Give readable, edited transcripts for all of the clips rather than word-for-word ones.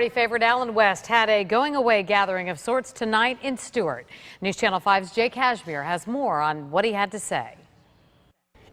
Party favorite Alan West had a going-away gathering of sorts tonight in Stuart. News Channel 5's Jay Cashmere has more on what he had to say.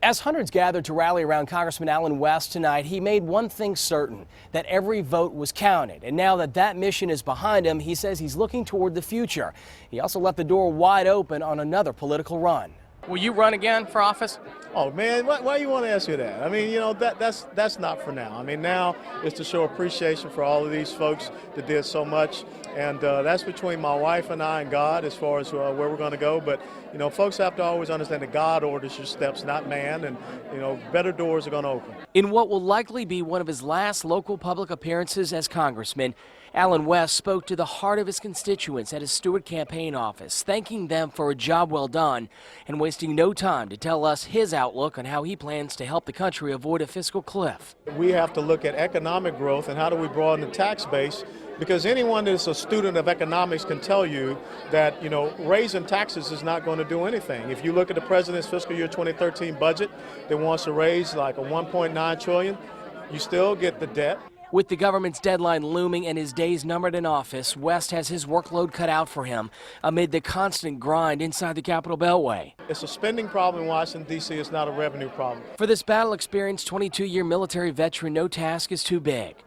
As hundreds gathered to rally around Congressman Alan West tonight, he made one thing certain, that every vote was counted. And now that that mission is behind him, he says he's looking toward the future. He also left the door wide open on another political run. Will you run again for office? Oh man, why you want to ask you that? I mean, you know, that's not for now. I mean, now is to show appreciation for all of these folks that did so much, and that's between my wife and I and God as far as where we're going to go. But you know, folks have to always understand that God orders your steps, not man, and you know, better doors are going to open. In what will likely be one of his last local public appearances as congressman, Alan West spoke to the heart of his constituents at his Stuart campaign office, thanking them for a job well done and wasting no time to tell us his outlook on how he plans to help the country avoid a fiscal cliff. We have to look at economic growth and how do we broaden the tax base, because anyone that's a student of economics can tell you that, you know, raising taxes is not going to do anything. If you look at the president's fiscal year 2013 budget that wants to raise like a $1.9 trillion, you still get the debt. With the government's deadline looming and his days numbered in office, West has his workload cut out for him amid the constant grind inside the Capitol Beltway. It's a spending problem in Washington, D.C. It's not a revenue problem. For this battle-experienced 22-year military veteran, no task is too big.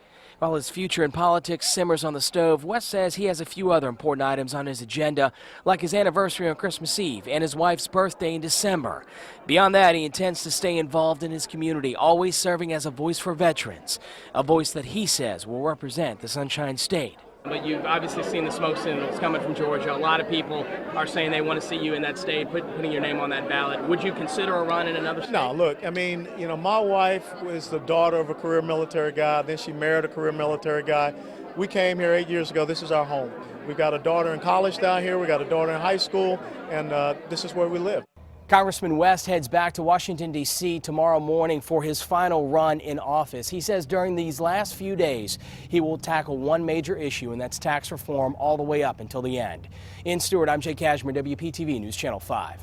While his future in politics simmers on the stove, West says he has a few other important items on his agenda, like his anniversary on Christmas Eve and his wife's birthday in December. Beyond that, he intends to stay involved in his community, always serving as a voice for veterans, a voice that he says will represent the Sunshine State. But you've obviously seen the smoke signals coming from Georgia. A lot of people are saying they want to see you in that state, putting your name on that ballot. Would you consider a run in another state? No, look, I mean, you know, my wife was the daughter of a career military guy. Then she married a career military guy. We came here 8 years ago. This is our home. We've got a daughter in college down here. We got a daughter in high school, and this is where we live. Congressman West heads back to Washington, D.C. tomorrow morning for his final run in office. He says during these last few days, he will tackle one major issue, and that's tax reform all the way up until the end. In Stuart, I'm Jay Cashmere, WPTV News Channel 5.